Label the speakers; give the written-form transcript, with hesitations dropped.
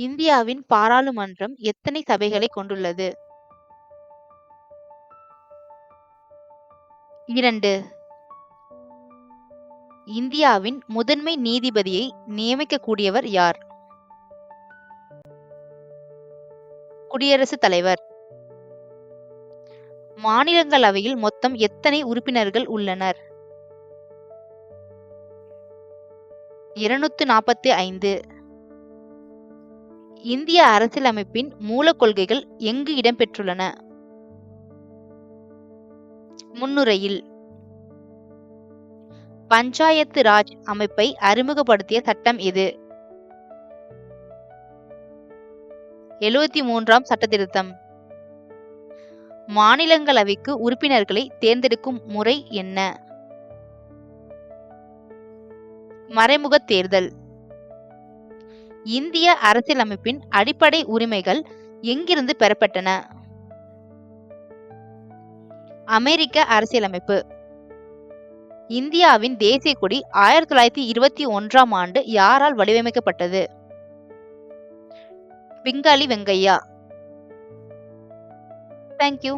Speaker 1: இந்தியாவின் பாராளுமன்றம் எத்தனை சபைகளை கொண்டுள்ளது? 2. இந்தியாவின் முதன்மை நீதிபதியை நியமிக்கக்கூடியவர் யார்? குடியரசுத் தலைவர். மாநிலங்களவையில் மொத்தம் எத்தனை உறுப்பினர்கள் உள்ளனர்? 245. இந்திய அரசியலமைப்பின் மூலக் கொள்கைகள் எங்கு இடம்பெற்றுள்ளன? முன்னுரையில். பஞ்சாயத்து ராஜ் அமைப்பை அறிமுகப்படுத்திய சட்டம் எது? 73ஆம் சட்டத்திருத்தம். மாநிலங்களவைக்கு உறுப்பினர்களை தேர்ந்தெடுக்கும் முறை என்ன? மறைமுக தேர்தல். இந்திய அரசியலமைப்பின் அடிப்படை உரிமைகள் எங்கிருந்து பெறப்பட்டன? அமெரிக்க அரசியலமைப்பு. இந்தியாவின் தேசிய கொடி 1921ஆம் ஆண்டு யாரால் வடிவமைக்கப்பட்டது? பிங்காலி வெங்கையா. தேங்க்யூ.